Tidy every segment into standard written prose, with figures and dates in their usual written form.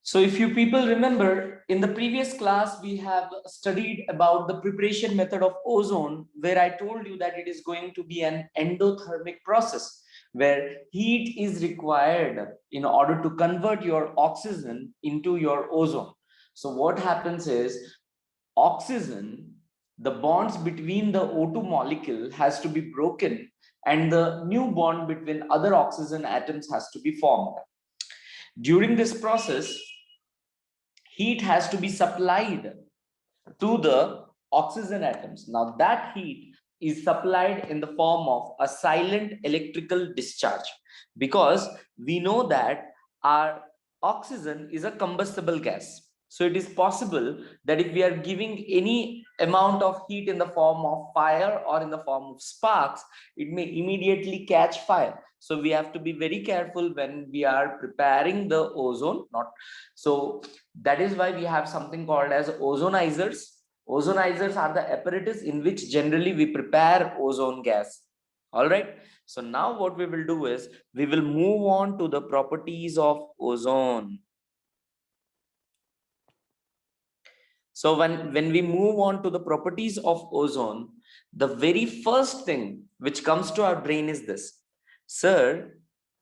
So if you people remember, in the previous class, we have studied about the preparation method of ozone, where I told you that it is going to be an endothermic process, where heat is required in order to convert your oxygen into your ozone. So what happens is, oxygen, the bonds between the O2 molecule has to be broken, and the new bond between other oxygen atoms has to be formed. During this process, heat has to be supplied to the oxygen atoms. Now, that heat is supplied in the form of a silent electrical discharge, because we know that our oxygen is a combustible gas. So it is possible that if we are giving any amount of heat in the form of fire or in the form of sparks, it may immediately catch fire. So we have to be very careful when we are preparing the ozone. Not so that is why we have something called as ozonizers. Ozonizers are the apparatus in which generally we prepare ozone gas. All right. So now what we will do is we will move on to the properties of ozone. So when we move on to the properties of ozone, the very first thing which comes to our brain is this. Sir,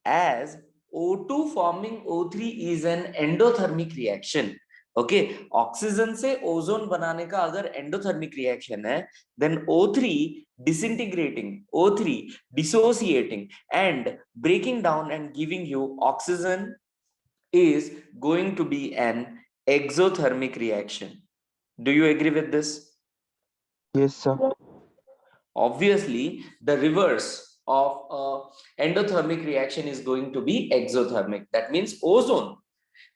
as O2 forming O3 is an endothermic reaction. Okay oxygen से ozone बनाने का अगर endothermic reaction है, then O3 disintegrating, O3 dissociating and breaking down and giving you oxygen is going to be an exothermic reaction. Do you agree with this? Yes, sir. Obviously, the reverse of endothermic reaction is going to be exothermic. That means ozone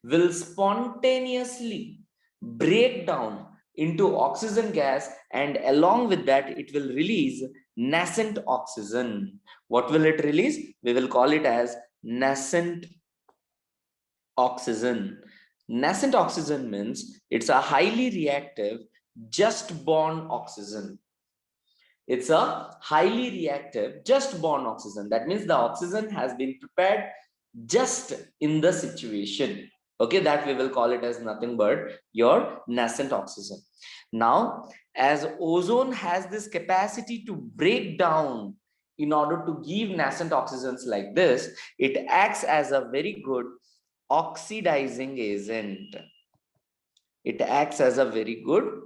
will spontaneously break down into oxygen gas, and along with that it will release nascent oxygen. What will it release? We will call it as nascent oxygen. Nascent oxygen means it's a highly reactive just bond oxygen. It's a highly reactive just bond oxygen. That means the oxygen has been prepared just in the situation. Okay, that we will call it as nothing but your nascent oxygen. Now, as ozone has this capacity to break down in order to give nascent oxygens like this, it acts as a very good oxidizing agent. It acts as a very good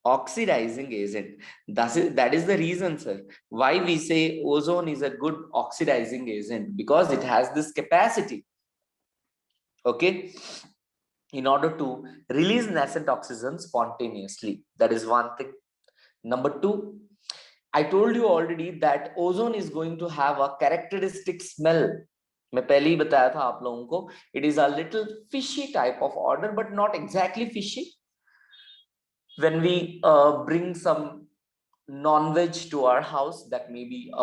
oxidizing agent. That is the reason, sir, why we say ozone is a good oxidizing agent, because it has this capacity, okay, in order to release nascent oxygen spontaneously. That is one thing. Number two, I told you already that ozone is going to have a characteristic smell. मैं पहले ही बताया था आप लोगों को, it is a little fishy type of odor, but not exactly fishy. When we bring some non-veg to our house, that may be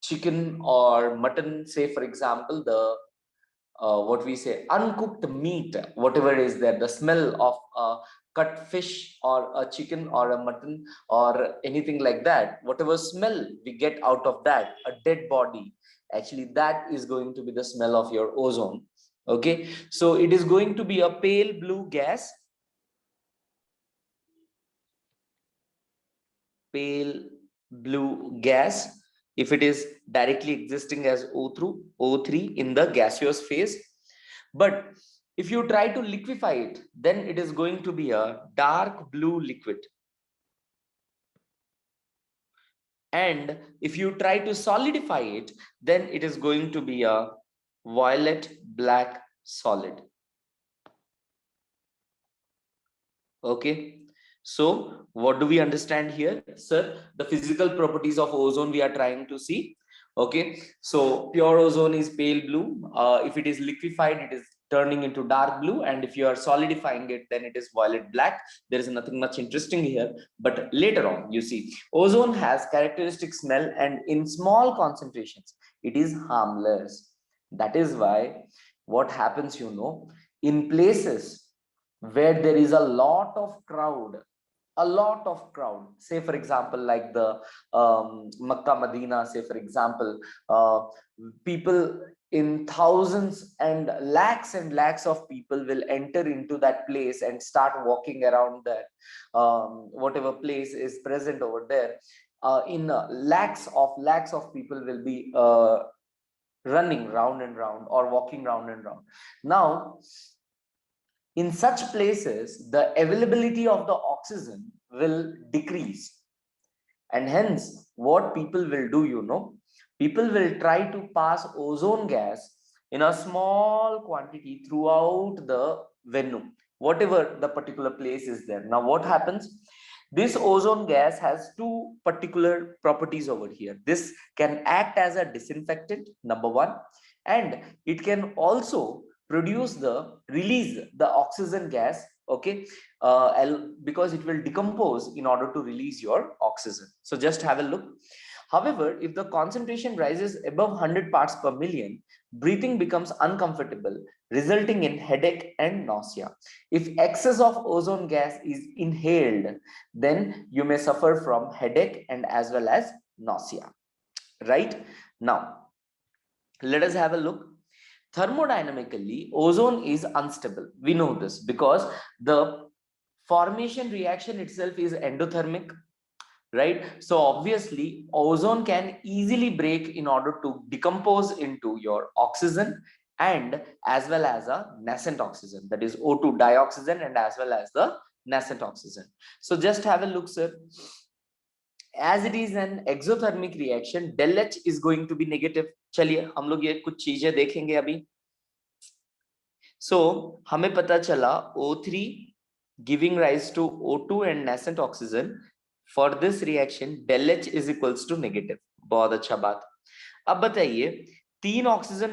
chicken or mutton, say for example, the what we say uncooked meat, whatever is there, the smell of cut fish or a chicken or a mutton or anything like that, whatever smell we get out of that, a dead body, actually that is going to be the smell of your ozone. Okay, so it is going to be a pale blue gas, pale blue gas, if it is directly existing as O3 in the gaseous phase. But if you try to liquefy it, then it is going to be a dark blue liquid. And if you try to solidify it, then it is going to be a violet black solid. Okay, so what do we understand here, sir? The physical properties of ozone we are trying to see. Okay, so pure ozone is pale blue. If it is liquefied, it is turning into dark blue, and if you are solidifying it, then it is violet black. There is nothing much interesting here, but later on you see ozone has characteristic smell, and in small concentrations it is harmless. That is why what happens, you know, in places where there is a lot of crowd, say for example like the Makkah Medina, say for example, people in thousands and lakhs of people will enter into that place and start walking around that whatever place is present over there. In lakhs of people will be running round and round or walking round and round. Now, in such places, the availability of the oxygen will decrease. And hence, what people will do, people will try to pass ozone gas in a small quantity throughout the venue, whatever the particular place is there. Now, what happens? This ozone gas has two particular properties over here. This can act as a disinfectant, number one, and it can also release the oxygen gas, okay, because it will decompose in order to release your oxygen. So just have a look. However, if the concentration rises above 100 parts per million, breathing becomes uncomfortable, resulting in headache and nausea. If excess of ozone gas is inhaled, then you may suffer from headache and as well as nausea. Right? Now, let us have a look. Thermodynamically, ozone is unstable. We know this because the formation reaction itself is endothermic, right? So obviously, ozone can easily break in order to decompose into your oxygen and as well as a nascent oxygen, that is O2 dioxygen and as well as the nascent oxygen. So just have a look, sir. As it is an exothermic reaction, del H is going to be negative. चलिए हम लोग ये कुछ चीजें देखेंगे अभी. So हमें पता चला O3 giving rise to O2 and nascent oxygen. For this reaction, del H is equals to negative. बहुत अच्छा बात. अब बताइए, तीन ऑक्सीजन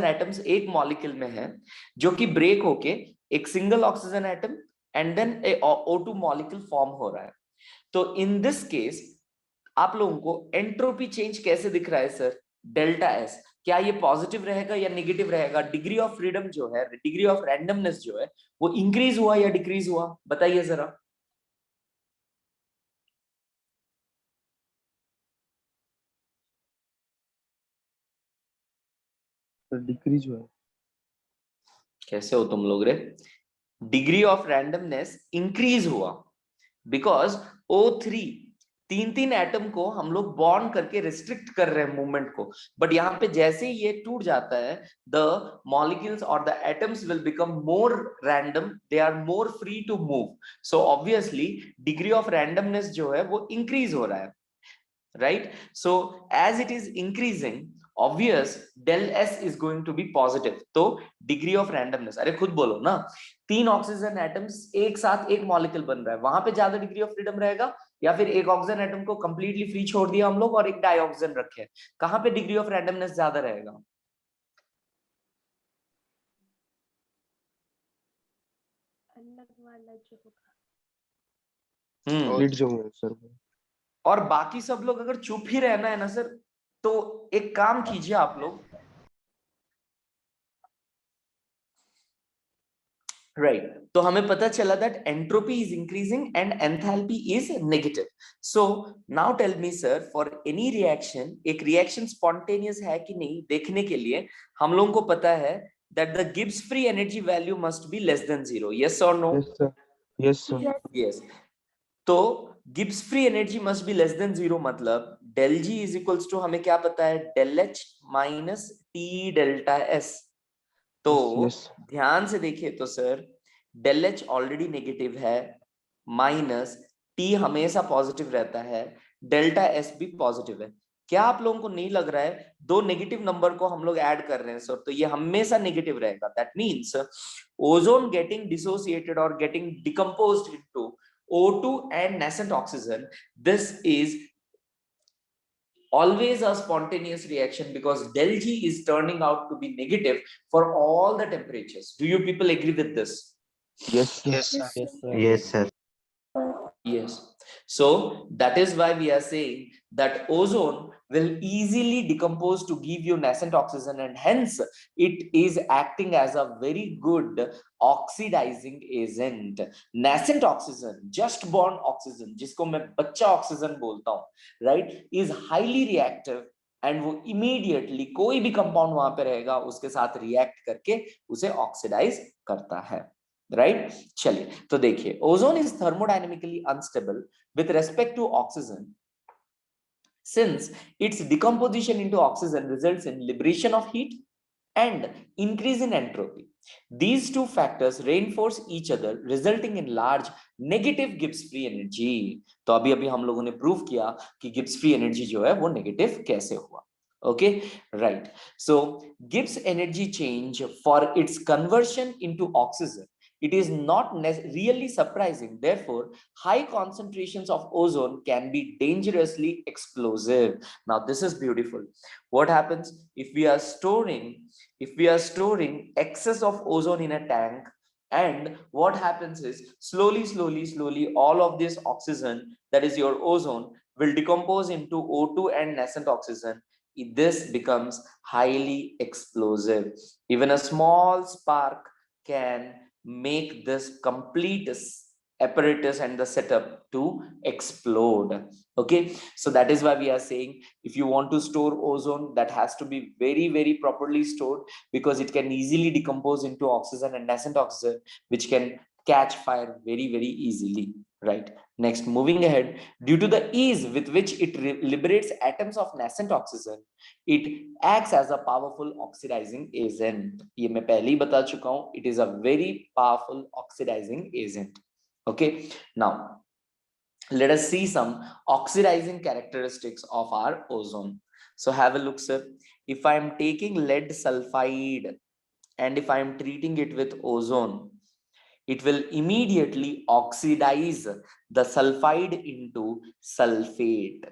एटम्स एक मॉलिक्यूल में है जो कि ब्रेक होके एक single oxygen atom and then O2 molecule form हो रहा है. तो इन दिस केस आप लोगों को एंट्रोपी चेंज कैसे दिख रहा है सर? Delta S. क्या ये पॉजिटिव रहेगा या नेगेटिव रहेगा? डिग्री ऑफ फ्रीडम जो है, डिग्री ऑफ रैंडमनेस जो है, वो इंक्रीज हुआ या डिक्रीज हुआ? बताइए जरा. डिक्रीज हुआ. कैसे हो तुम लोग रे? डिग्री ऑफ रैंडमनेस इंक्रीज हुआ बिकॉज O3 तीन एटम को हम लोग बॉन्ड करके रिस्ट्रिक्ट कर रहे हैं मूवमेंट को, बट यहाँ पे जैसे ही ये टूट जाता है, द मॉलिक्यूल्स और the atoms will become more random, they are more free to move. So obviously degree of randomness जो है वो इंक्रीज हो रहा है, राइट? So as it is increasing, obvious del S is going to be positive. तो degree of randomness, अरे खुद बोलो ना, तीन ऑक्सीजन एटम्स एक साथ एक मॉलिक्यूल बन रहा है, वहां पे ज्यादा डिग्री ऑफ फ्रीडम रहेगा या फिर एक ऑक्सीजन एटम को कंप्लीटली फ्री छोड़ दिया हम लोग और एक डाइऑक्सीजन रखे, कहां पे डिग्री ऑफ रैंडमनेस ज्यादा रहेगा? सर. और बाकी सब लोग अगर चुप ही रहना है ना सर, तो एक काम कीजिए आप लोग, राइट? तो हमें पता चला that entropy is increasing and enthalpy is negative. So now tell me sir, for any reaction, एक रिएक्शन स्पॉन्टेनियस है कि नहीं देखने के लिए हम लोगों को पता है that the Gibbs free energy value must be less than 0. Yes और नो? Yes sir. यस. तो Gibbs free energy must be less than 0 मतलब del G is equals to, हमें क्या पता है, del H minus T delta S. तो ध्यान से देखिए तो sir, del H already negative है, माइनस टी हमेशा पॉजिटिव रहता है, डेल्टा एस भी पॉजिटिव है. क्या आप लोगों को नहीं लग रहा है दो नेगेटिव नंबर को हम लोग ऐड कर रहे हैं सर, तो ये हमेशा नेगेटिव रहेगा? That means ozone getting dissociated और getting decomposed into O2 and nascent oxygen, this is always a spontaneous reaction because del G is turning out to be negative for all the temperatures. Do you people agree with this? Yes sir. Yes, sir. Yes sir. Yes, sir. Yes. So that is why we are saying that ozone will easily decompose to give you nascent oxygen, and hence it is acting as a very good oxidizing agent. Nascent oxygen, just born oxygen, जिसको मैं बच्चा oxygen बोलता हूँ, right, is highly reactive and वो immediately कोई भी compound वहां पे रहेगा उसके साथ रिएक्ट करके उसे ऑक्सीडाइज करता है, राइट? चलिए तो देखिए, ozone is thermodynamically unstable with respect to oxygen since its decomposition into oxygen results in liberation of heat and increase in entropy. These two factors reinforce each other, resulting in large negative Gibbs free energy. तो अभी अभी हम लोगों ने prove किया कि Gibbs free energy जो है वो नेगेटिव कैसे हुआ. Okay, right. So Gibbs energy change for its conversion into oxygen, it is not really surprising. Therefore, high concentrations of ozone can be dangerously explosive. Now this is beautiful. What happens if we are storing excess of ozone in a tank, and what happens is slowly all of this oxygen, that is your ozone, will decompose into O2 and nascent oxygen. This becomes highly explosive. Even a small spark can make this complete apparatus and the setup to explode. Okay, so that is why we are saying if you want to store ozone, that has to be very properly stored, because it can easily decompose into oxygen and nascent oxygen, which can catch fire very easily, right? Next, moving ahead, due to the ease with which it liberates atoms of nascent oxygen, it acts as a powerful oxidizing agent. ये मैं पहले ही बता चुका हूं, it is a very powerful oxidizing agent. Okay, now let us see some oxidizing characteristics of our ozone. So have a look, sir. If I am taking lead sulfide and if I am treating it with ozone, it will immediately oxidize the sulfide into sulfate.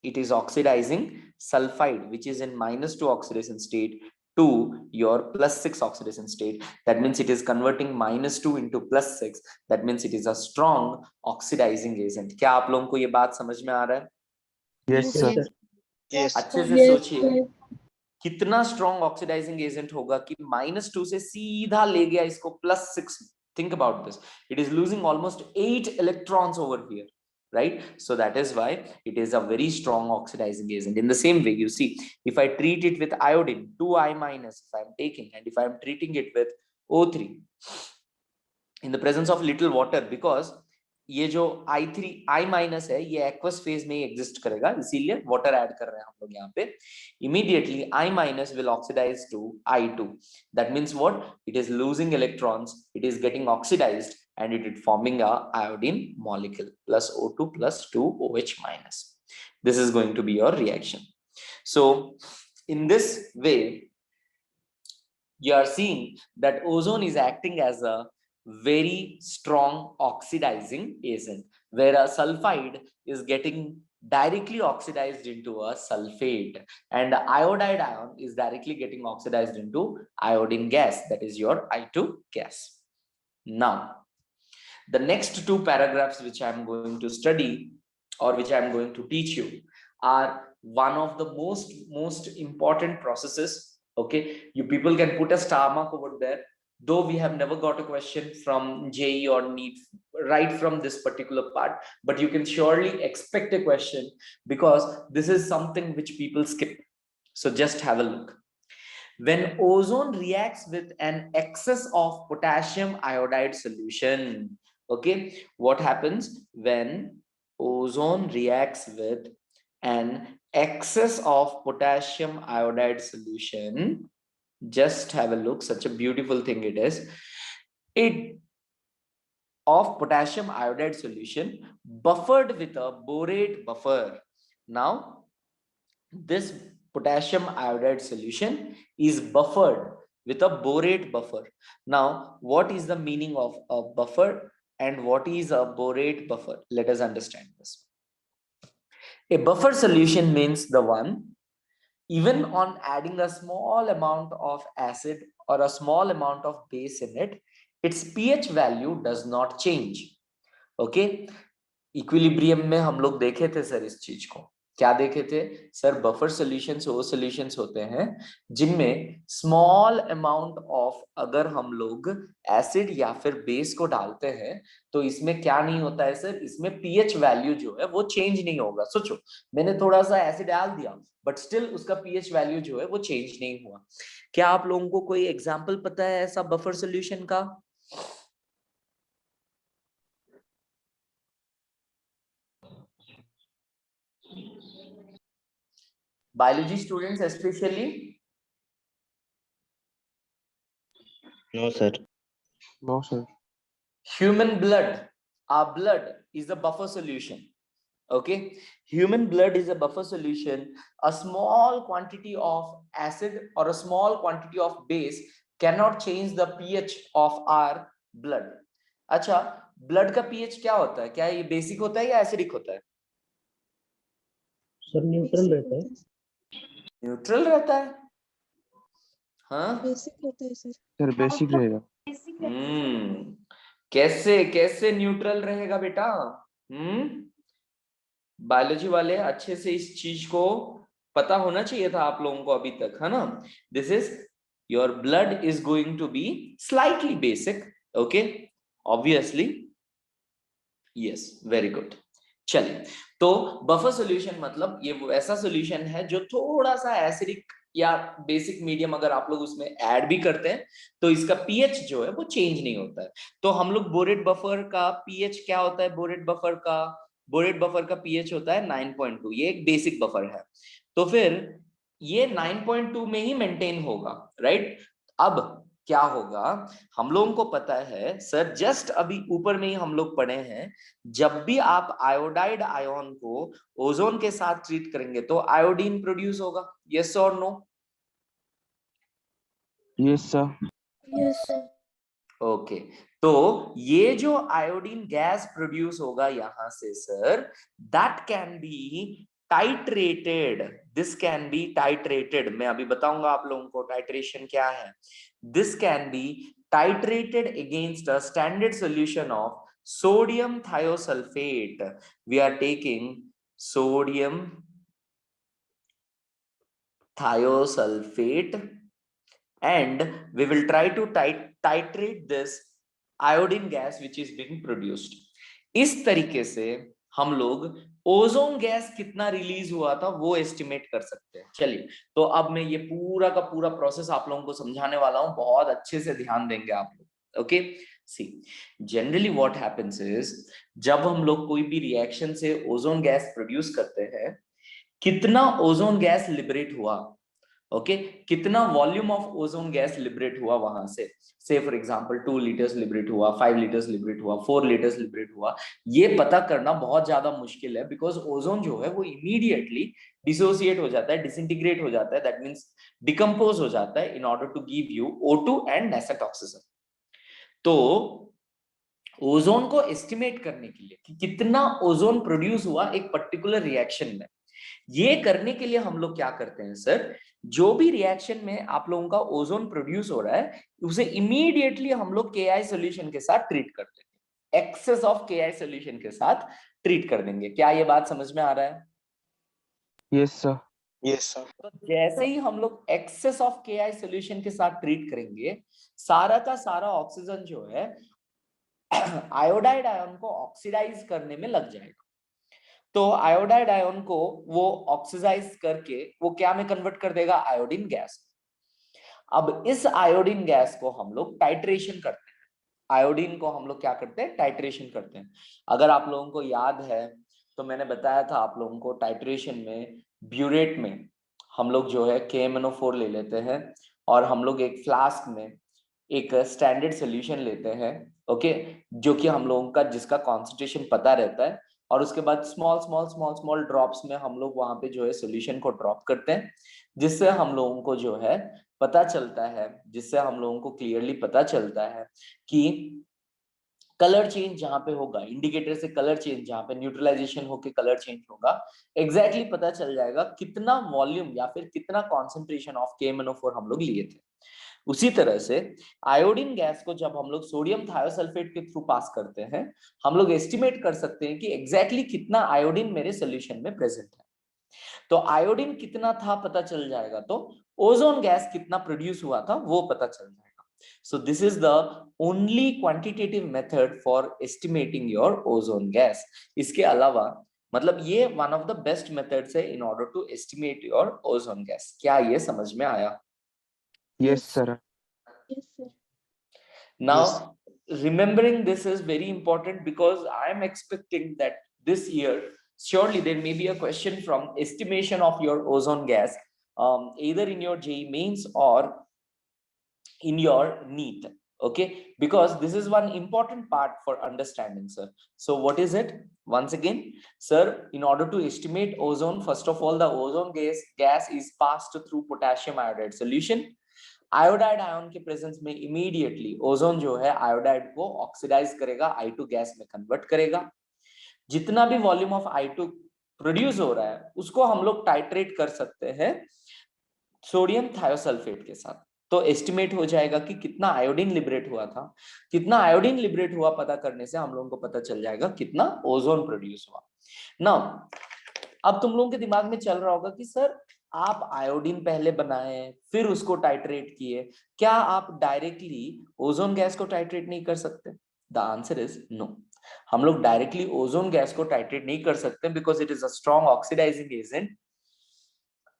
It is oxidizing sulfide, which is in -2 oxidation state, to your +6 oxidation state. That means it is converting -2 into +6. That means it is a strong oxidizing agent. क्या आप लोगों को ये बात समझ में आ रहा है? Yes, sir. Yes. अच्छे से सोचिए, कितना स्ट्रॉन्ग ऑक्सीडाइजिंग एजेंट होगा कि -2 से सीधा ले गया इसको +6. Think about this. It is losing almost 8 electrons over here, right? So that is why it is a very strong oxidizing agent. In the same way, you see, if I treat it with iodine, 2I- if I am taking, and if I am treating it with O3 in the presence of little water, because ये जो I- है ये aqueous phase में ही exist करेगा, इसीलिए water add कर रहे हैं हम लोग यहाँ पे. Immediately I- will oxidize to I2. That means what? It is losing electrons, it is getting oxidized, and it is forming a iodine molecule plus O2 plus 2OH-. This is going to be your reaction. So in this way, you are seeing that ozone is acting as a very strong oxidizing agent, where a sulfide is getting directly oxidized into a sulfate, and the iodide ion is directly getting oxidized into iodine gas, that is your I2 gas. Now the next two paragraphs which I am going to study, or which I am going to teach you, are one of the most important processes. Okay, you people can put a star mark over there, though we have never got a question from JE or NEET right from this particular part, but you can surely expect a question, because this is something which people skip. So just have a look. When ozone reacts with an excess of potassium iodide solution, okay, what happens when ozone reacts with an excess of potassium iodide solution? Just have a look, such a beautiful thing it is. It of potassium iodide solution buffered with a borate buffer. Now this potassium iodide solution is buffered with a borate buffer. Now what is the meaning of a buffer and what is a borate buffer? Let us understand this. A buffer solution means the one, even on adding a small amount of acid or a small amount of base in it, its pH value does not change. Okay, equilibrium में हम लोग देखे थे sir इस चीज को, क्या देखे थे सर? बफर सॉल्यूशंस वो सॉल्यूशंस होते हैं जिनमें स्मॉल अमाउंट ऑफ अगर हम लोग एसिड या फिर बेस को डालते हैं तो इसमें क्या नहीं होता है सर? इसमें पीएच वैल्यू जो है वो चेंज नहीं होगा। सोचो, मैंने थोड़ा सा एसिड डाल दिया बट स्टिल उसका पीएच वैल्यू जो है वो चेंज नहीं हुआ। क्या आप लोगों को कोई एग्जाम्पल पता है ऐसा बफर सॉल्यूशन का? Biology students specially? No sir. No sir. Human blood, our blood is a buffer solution. Okay, human blood is a buffer solution. A small quantity of acid or a small quantity of base cannot change the pH of our blood. अच्छा, blood का pH क्या होता है? क्या ये basic होता है या एसिडिक होता है? सर न्यूट्रल रहता है। न्यूट्रल रहता है। हाँ, बेसिक होता है सर। सर बेसिक रहेगा। कैसे कैसे न्यूट्रल रहेगा बेटा? बायोलॉजी वाले अच्छे से इस चीज को पता होना चाहिए था आप लोगों को अभी तक, है ना? This is your blood is going to be slightly basic, okay, obviously, yes, very good. चलिए, तो बफर सॉल्यूशन मतलब ये वो ऐसा सॉल्यूशन है जो थोड़ा सा एसिडिक या बेसिक मीडियम अगर आप लोग उसमें ऐड भी करते हैं तो इसका पीएच जो है वो चेंज नहीं होता है। तो हम लोग बोरेट बफर का पीएच क्या होता है? बोरेट बफर का पीएच होता है 9.2। ये एक बेसिक बफर है, तो फिर ये 9.2 में ही मेंटेन होगा, राइट? अब क्या होगा, हम लोगों को पता है सर, जस्ट अभी ऊपर में ही हम लोग पढ़े हैं, जब भी आप आयोडाइड आयन को ओजोन के साथ ट्रीट करेंगे तो आयोडीन प्रोड्यूस होगा, यस और no? Yes sir. Yes sir. Okay, तो ये जो आयोडीन गैस प्रोड्यूस होगा यहां से sir, that can be titrated, this can be titrated. मैं अभी बताऊंगा आप लोगों को टाइट्रेशन क्या है। This can be titrated against a standard solution of sodium thiosulfate. We are taking sodium thiosulfate and we will try to titrate this iodine gas which is being produced. इस तरीके से हम लोग ओजोन गैस कितना release हुआ था वो estimate कर सकते हैं। चलिए, तो अब मैं ये पूरा का पूरा प्रोसेस आप लोगों को समझाने वाला हूं, बहुत अच्छे से ध्यान देंगे आप लोग। Okay, see generally what happens is, जब हम लोग कोई भी रिएक्शन से ओजोन गैस प्रोड्यूस करते हैं, कितना ओजोन गैस लिबरेट हुआ, ओके, कितना volume of ozone gas liberate हुआ वहां से फॉर एग्जांपल 2 लीटर्स लिबरेट हुआ, 5 लीटर्स लिबरेट हुआ, 4 लीटर्स लिबरेट हुआ, ये पता करना बहुत ज्यादा मुश्किल है, बिकॉज ओजोन जो है वो इमीडिएटली डिसोसिएट हो जाता है, डिसइंटीग्रेट हो जाता है, दैट मींस डिकम्पोज हो जाता है in order to give you O2 and nascent oxygen. तो ओजोन को एस्टिमेट करने के लिए कि कितना ओजोन प्रोड्यूस हुआ एक पर्टिकुलर रिएक्शन में, ये करने के लिए हम लोग क्या करते हैं सर, जो भी रिएक्शन में आप लोगों का ओजोन प्रोड्यूस हो रहा है उसे इमीडिएटली हम लोग KI सॉल्यूशन के साथ ट्रीट कर देंगे, एक्सेस ऑफ KI सॉल्यूशन के साथ ट्रीट कर देंगे। क्या ये बात समझ में आ रहा है? Yes sir. Yes sir. तो जैसे ही हम लोग एक्सेस ऑफ KI सॉल्यूशन के साथ ट्रीट करेंगे, सारा का सारा ऑक्सीजन जो है आयोडाइड आयन को ऑक्सीडाइज करने में लग जाएगा। तो आयोडाइड आयन को वो ऑक्सीडाइज करके वो क्या में कन्वर्ट कर देगा? Iodine gas. अब इस आयोडीन गैस को हम लोग टाइट्रेशन करते हैं, आयोडीन को हम लोग क्या करते हैं? टाइट्रेशन करते हैं। अगर आप लोगों को याद है तो मैंने बताया था आप लोगों को, टाइट्रेशन में ब्यूरेट में हम लोग जो है KMnO4 ले लेते हैं और हम लोग एक फ्लास्क में एक स्टैंडर्ड सोल्यूशन लेते हैं, ओके, जो कि हम लोगों का जिसका कॉन्सेंट्रेशन पता रहता है, और उसके बाद small small small small drops में हम लोग वहां पे जो है सोल्यूशन को ड्रॉप करते हैं, जिससे हम लोगों को जो है पता चलता है, जिससे हम लोगों को क्लियरली पता चलता है कि कलर चेंज जहां पे होगा, इंडिकेटर से कलर चेंज जहां पे न्यूट्रलाइजेशन होके कलर चेंज होगा, एग्जैक्टली पता चल जाएगा कितना वॉल्यूम या फिर कितना कॉन्सेंट्रेशन ऑफ KMnO4 हम लोग लिए थे। उसी तरह से आयोडीन गैस को जब हम लोग सोडियम थायोसल्फेट के थ्रू पास करते हैं, हम लोग एस्टिमेट कर सकते हैं कि एग्जैक्टली कितना आयोडीन मेरे सोल्यूशन में प्रेजेंट है। तो आयोडीन कितना था पता चल जाएगा, तो ओजोन गैस कितना प्रोड्यूस हुआ था वो पता चल जाएगा। So this is the only quantitative method for estimating your ozone gas. इसके अलावा मतलब ये one of the best methods है in order to estimate your ozone gas. क्या ये समझ में आया? Yes, sir. Yes, sir. Now, Yes. remembering this is very important because I am expecting that this year, surely there may be a question from estimation of your ozone gas, either in your JEE mains or in your NEET. Okay, because this is one important part for understanding, sir. So what is it? Once again, sir, in order to estimate ozone, first of all, the ozone gas is passed through potassium iodide solution. Iodide ion के presence में immediately ozone जो है iodide को oxidise करेगा, I2 gas में convert करेगा। जितना भी वॉल्यूम ऑफ I2 प्रोड्यूस हो रहा है उसको हम लोग टाइट्रेट कर सकते हैं सोडियम थायोसल्फेट के साथ। तो एस्टिमेट हो जाएगा कि कितना आयोडीन लिबरेट हुआ था। कितना आयोडीन लिबरेट हुआ पता करने से हम लोगों को पता चल जाएगा कितना ओजोन प्रोड्यूस हुआ। नाउ अब तुम लोगों के दिमाग में चल रहा होगा कि सर आप आयोडीन पहले बनाए फिर उसको टाइट्रेट किए, क्या आप डायरेक्टली ओजोन गैस को टाइट्रेट नहीं कर सकते? The answer is no. हम लोग डायरेक्टली ओजोन गैस को टाइट्रेट नहीं कर सकते because it is a strong oxidising agent.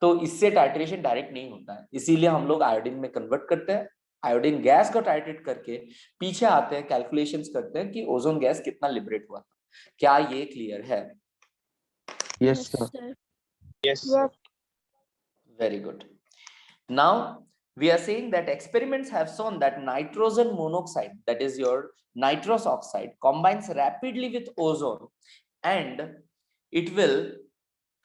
तो इससे टाइट्रेशन डायरेक्ट नहीं होता है, इसीलिए हम लोग आयोडीन में कन्वर्ट करते हैं। आयोडीन गैस को टाइट्रेट करके पीछे आते हैं, कैलकुलेशंस करते हैं कि ओजोन गैस कितना लिबरेट हुआ था। क्या ये क्लियर है? Yes, sir. Yes, sir. Very good. Now we are saying that experiments have shown that nitrogen monoxide, that is your nitrous oxide, combines rapidly with ozone and it will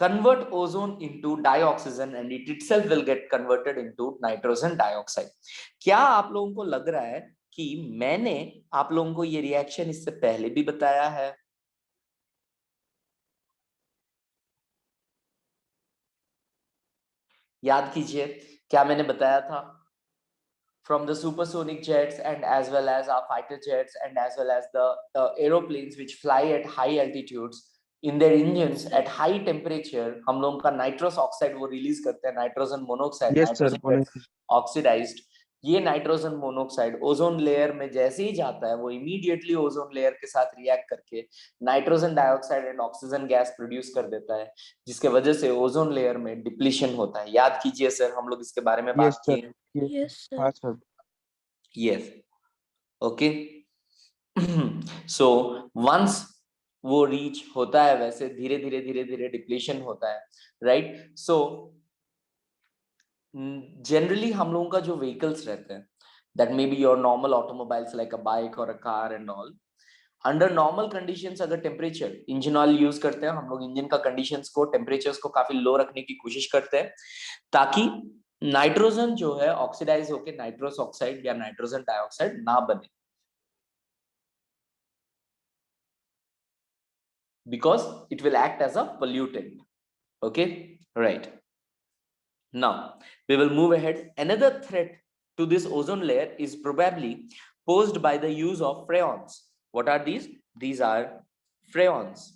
convert ozone into dioxygen and it itself will get converted into nitrogen dioxide. क्या आप लोगों को लग रहा है कि मैंने आप लोगों को ये रिएक्शन इससे पहले भी बताया है? याद कीजिए, क्या मैंने बताया था? From the supersonic jets and as well as our fighter jets and as well as the aeroplanes which fly at high altitudes, in their engines at high temperature हम लोगों का नाइट्रस ऑक्साइड वो रिलीज करते हैं, nitrogen monoxide, Yes, sir. Nitrogen oxidised. ये nitrogen monoxide ozone layer में जैसे ही जाता है वो इमीडिएटली ओजोन लेयर के साथ रिएक्ट करके nitrogen dioxide and oxygen gas produce कर देता है, जिसके वजह से ओजोन लेयर में डिप्लीशन होता है। याद कीजिए सर, हम लोग इसके बारे में Yes, बात sir. किए। Yes, sir. हाँ sir. Yes. Okay. So once वो रीच होता है वैसे धीरे धीरे डिप्लीशन होता है, राइट? सो जनरली हम लोगों का जो व्हीकल्स रहते हैं, that may be your normal automobiles like a bike और a car and all, under normal conditions अगर टेम्परेचर इंजन ऑयल यूज करते हैं हम लोग, इंजन का कंडीशंस को टेम्परेचर्स को काफी लो रखने की कोशिश करते हैं ताकि नाइट्रोजन जो है ऑक्सीडाइज होकर नाइट्रस ऑक्साइड या नाइट्रोजन डाइऑक्साइड ना बने, because it will act as a pollutant. Okay, right. Now we will move ahead. Another threat to this ozone layer is probably posed by the use of freons. What are these? These are freons.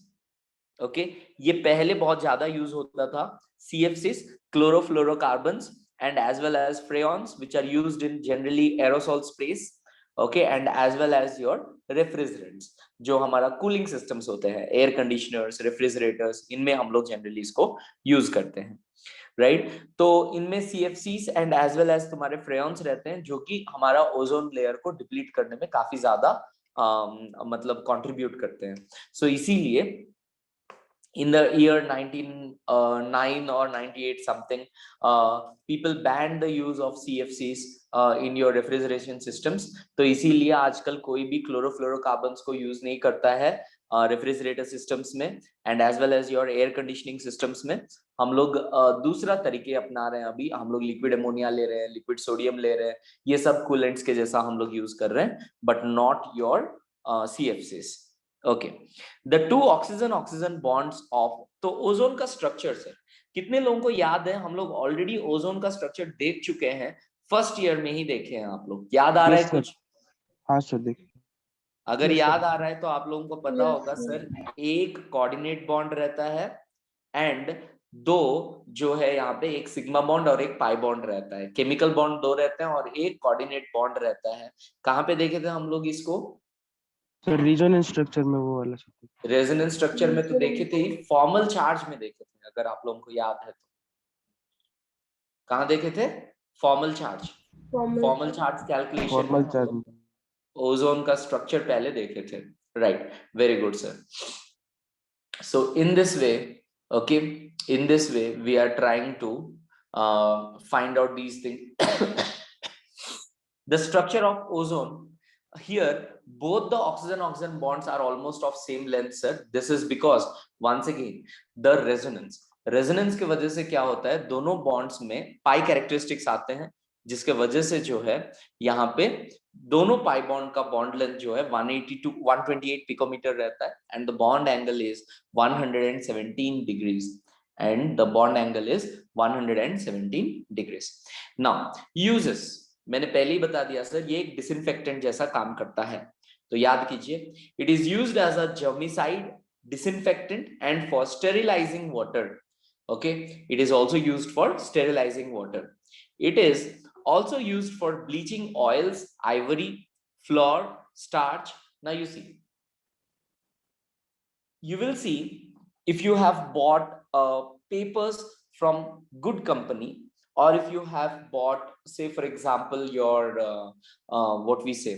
Okay, ये पहले बहुत ज्यादा use होता था, CFCs, chlorofluorocarbons, and as well as freons which are used in generally aerosol sprays. Okay, and as well as your refrigerants, जो हमारा cooling systems होते हैं, एयर कंडीशनर्स, रेफ्रिजरेटर्स, इनमें हम लोग जनरली इसको यूज करते हैं, राइट? तो इनमें CFCs and as well as तुम्हारे फ्रेयॉन्स रहते हैं जो कि हमारा ओजोन लेयर को डिप्लीट करने में काफी ज्यादा मतलब कंट्रीब्यूट करते हैं। सो इसीलिए in the year 1909 or 98 something, people banned the use of CFCs in your refrigeration systems. तो इसीलिए आजकल कोई भी क्लोरोफ्लोरोकार्बन्स को यूज नहीं करता है रेफ्रिजरेटर सिस्टम्स में, and as well as your air conditioning systems में। हम लोग दूसरा तरीके अपना रहे हैं, अभी हम लोग लिक्विड अमोनिया ले रहे हैं, लिक्विड सोडियम ले रहे हैं, ये सब कूलेंट्स के जैसा हम लोग यूज कर रहे हैं, but not your CFCs। Okay, the two oxygen bonds of, तो ओजोन का स्ट्रक्चर सर कितने लोगों को याद है? हम लोग ऑलरेडी ओजोन का स्ट्रक्चर देख चुके हैं, फर्स्ट ईयर में ही देखे हैं। आप लोग याद आ रहा है कुछ? हाँ सर, देखिए। अगर Yes, याद sir. आ रहा है तो आप लोगों को पता Yes, होगा sir. सर, एक कोऑर्डिनेट बॉन्ड रहता है एंड दो जो है यहाँ पे एक सिग्मा बॉन्ड और एक पाई बॉन्ड रहता है, केमिकल बॉन्ड दो रहते हैं और एक कोऑर्डिनेट बॉन्ड रहता है। कहाँ पे देखे थे हम लोग इसको? सर रेजोनेंस स्ट्रक्चर में वो वाला सर। रेजोनेंस स्ट्रक्चर में तो देखे थे ही, फॉर्मल चार्ज में देखे थे अगर आप लोगों को याद है तो। कहाँ देखे थे? Formal charge. Formal charge calculation formal charge में। ओजोन का स्ट्रक्चर पहले देखे थे, right? Very good sir. So in this way, okay, in this way we are trying to find out these things. The structure of ozone here, both the oxygen bonds are almost of same length, sir. This is because once again the resonance के वजह से क्या होता है, दोनों bonds में pi characteristics आते हैं, जिसके वजह से जो है यहाँ पे दोनों पाई बॉन्ड का बॉन्ड लेंथ जो है 180 to 128 पिकोमीटर रहता है, and the bond angle is 117 degrees, and the bond angle is 117 degrees. Now uses, मैंने पहले ही बता दिया सर, ये एक डिसइंफेक्टेंट जैसा काम करता है, तो याद कीजिए, it is used as a germicide, disinfectant and for sterilizing water. Okay, it is also used for sterilizing water. It is also used for bleaching oils, ivory, flour, starch. Now you will see if you have bought papers from good company, or if you have bought, say for example, your what we say,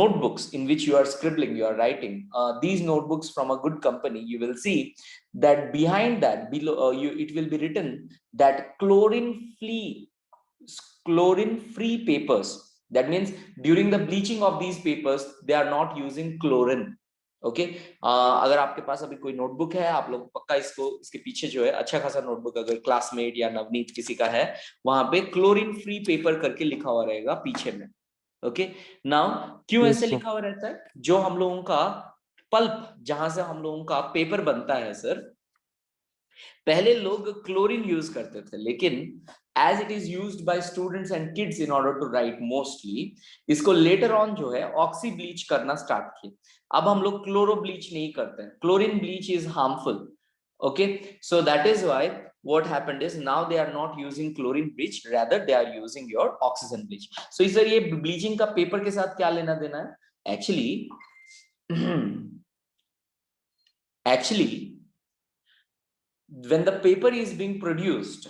notebooks in which you are scribbling, you are writing, these notebooks from a good company, you will see that behind that, below it will be written that chlorine free papers. That means during the bleaching of these papers they are not using chlorine. Okay, अगर आपके पास अभी कोई notebook है, आप लोग पक्का इसको, इसके पीछे जो है अच्छा खासा नोटबुक अगर क्लासमेट या नवनीत किसी का है, वहां पे क्लोरीन फ्री पेपर करके लिखा हुआ रहेगा पीछे में। ओके, नाउ क्यों ऐसे लिखा हुआ रहता है? जो हम लोगों का पल्प, जहां से हम लोगों का पेपर बनता है सर, पहले लोग क्लोरीन यूज करते थे, लेकिन as it is used by students and kids in order to write mostly, इसको later on जो है ऑक्सी ब्लीच करना स्टार्ट किए। अब हम लोग क्लोरो ब्लीच नहीं करते हैं, chlorine bleach is harmful. okay, so that is why what happened is now they are not using chlorine bleach, rather they are using your oxygen bleach. So sir, ये bleaching का paper के साथ क्या लेना देना है? actually when the paper is being produced,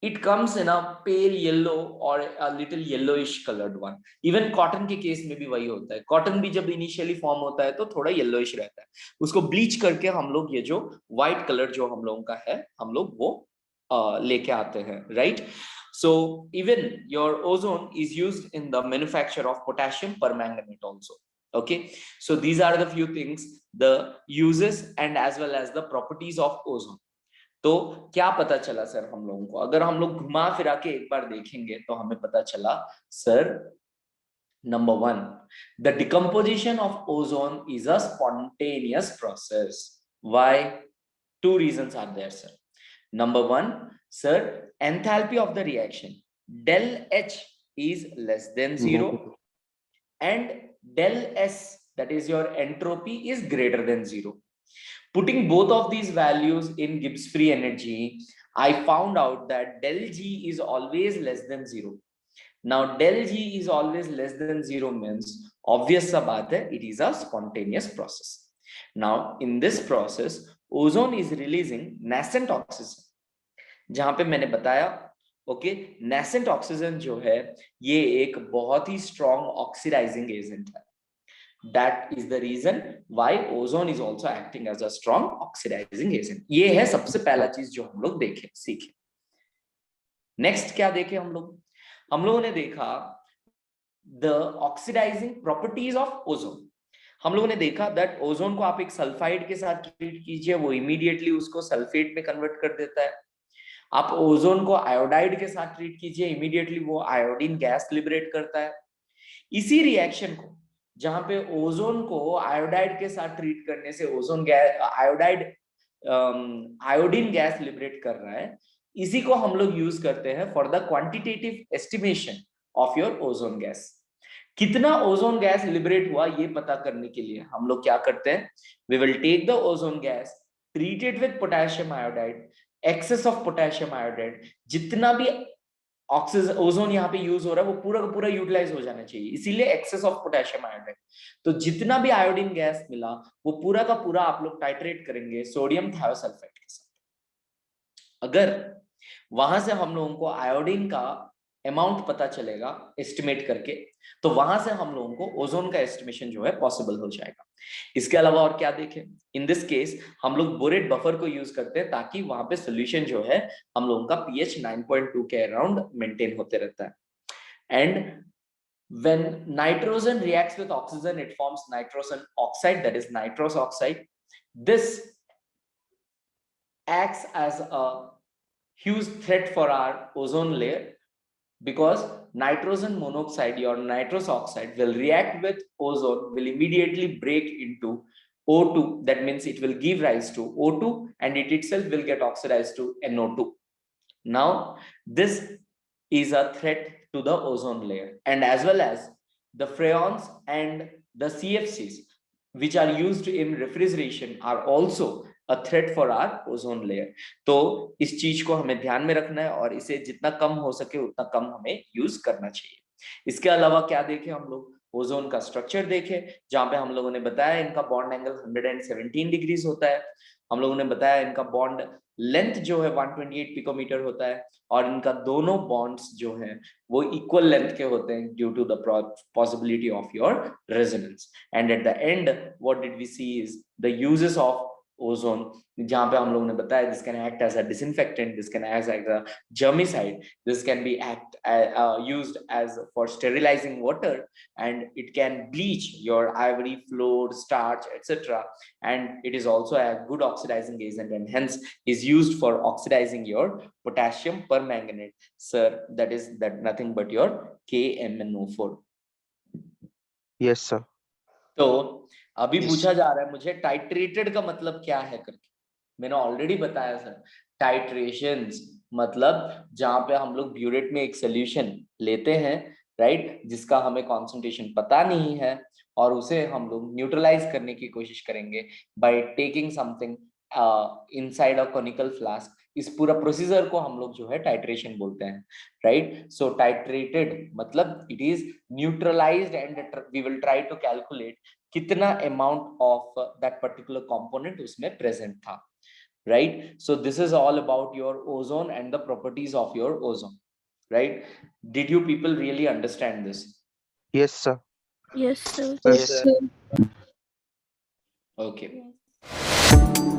it comes in a pale yellow or a little yellowish colored one. Even cotton के case में भी वही होता है, कॉटन भी जब इनिशियली फॉर्म होता है तो थोड़ा येलोइश रहता है, उसको ब्लीच करके हम लोग ये जो व्हाइट कलर जो हम लोगों का है, हम लोग वो लेके आते हैं, right? So even your ozone is used in the manufacture of potassium permanganate also. Okay, so these are the few things, the uses and as well as the properties of ozone. तो क्या पता चला sir हम लोगों को? अगर हम लोग घुमा फिरा के एक बार देखेंगे तो हमें पता चला sir, number one, the decomposition of ozone is a spontaneous process. Why? Two reasons are there, sir. Number one, sir, enthalpy of the reaction, del H is less than 0 and del S, that is your entropy, is greater than 0. Putting both of these values in Gibbs free energy, I found out that del G is always less than 0. Now del G is always less than 0 means obvious sa baat hai, it is a spontaneous process. Now in this process ozone is releasing nascent oxygen, जहां पे मैंने बताया okay, nascent oxygen जो है ये एक बहुत ही strong oxidizing agent है. That is the reason why ozone is also acting as a strong oxidizing agent. ये है सबसे पहला चीज जो हम लोग देखे सीखे। नेक्स्ट क्या देखे हम लोग? हम लोगों ने देखा the oxidizing properties of ozone. हम लोगों ने देखा that ओजोन को आप एक सल्फाइड के साथ ट्रीट कीजिए, वो इमीडिएटली उसको सल्फेट में कन्वर्ट कर देता है। आप ओजोन को आयोडाइड के साथ ट्रीट कीजिए, इमीडिएटली वो आयोडीन गैस लिबरेट करता है। इसी रिएक्शन को जहां पे ओजोन को आयोडाइड के साथ ट्रीट करने से ozone gas iodide iodine gas liberate कर रहा है, इसी को हम लोग यूज करते हैं for the quantitative estimation of your ozone gas. कितना ओजोन गैस लिबरेट हुआ ये पता करने के लिए हम लोग क्या करते हैं, we will take the ozone gas, treat it with potassium iodide, excess of potassium iodide, जितना भी ऑक्सीजन ओजोन यहाँ पे यूज हो रहा है वो पूरा का पूरा यूटिलाइज हो जाना चाहिए, इसीलिए एक्सेस ऑफ पोटेशियम आयोडाइड। तो जितना भी आयोडीन गैस मिला वो पूरा का पूरा आप लोग टाइट्रेट करेंगे सोडियम थायोसल्फेट के साथ। अगर वहां से हम लोगों को आयोडीन का अमाउंट पता चलेगा एस्टिमेट करके, तो वहां से हम लोगों को ओजोन का एस्टिमेशन जो है पॉसिबल हो जाएगा। इसके अलावा और क्या देखें, इन दिस केस हम लोग बोरेट बफर को यूज करते हैं ताकि वहां पे सोल्यूशन जो है हम लोगों का पीएच 9.2 के अराउंड मेंटेन होते रहता है। And when nitrogen reacts with oxygen it forms nitrogen oxide, that is nitrous oxide. This acts as a huge threat for our ozone layer because nitrogen monoxide or nitrous oxide will react with ozone, will immediately break into O2, that means it will give rise to O2 and it itself will get oxidized to NO2. Now this is a threat to the ozone layer, and as well as the freons and the CFCs which are used in refrigeration are also a threat for our ozone layer. तो इस चीज को हमें ध्यान में रखना है और इसे जितना कम हो सके उतना कम हमें यूज करना चाहिए। इसके अलावा क्या देखें हम लोग, ओजोन का स्ट्रक्चर देखे जहां पे हम लोगों ने बताया इनका बॉन्ड एंगल 117 डिग्रीज होता है। हम लोगों ने बताया इनका बॉन्ड लेंथ जो है 128 पिकोमीटर होता है और इनका दोनों बॉन्ड्स जो हैं वो इक्वल लेंथ के होते हैं due to the possibility of your resonance. And at the end what did we see is the uses of ozone, जहां पे हम लोगों ने बताया this can act as a disinfectant, this can act as a germicide, this can be used as for sterilizing water, and it can bleach your ivory flour, starch, etc. And it is also a good oxidizing agent and hence is used for oxidizing your potassium permanganate. Sir, that is nothing but your KMnO4. Yes, sir. तो अभी Yes. पूछा जा रहा है मुझे titrated का मतलब क्या है करके, मैंने ऑलरेडी बताया सर। टाइट्रेशंस मतलब जहां पे हम लोग ब्यूरेट में एक सोल्यूशन लेते हैं, राइट, जिसका हमें कॉन्सेंट्रेशन पता नहीं है और उसे हम लोग न्यूट्रलाइज करने की कोशिश करेंगे by taking something inside a conical flask. इस पूरा प्रोसीजर को हम लोग जो है टाइट्रेशन बोलते हैं, राइट। सो टाइट्रेटेड मतलब it is neutralized and we will try to calculate कितना amount of that particular component उसमें प्रेजेंट था, right? So this is all about your ozone and the properties of your ozone, right? Did you people really understand this? Yes, sir. Yes, sir. Yes, sir. Okay. Yes.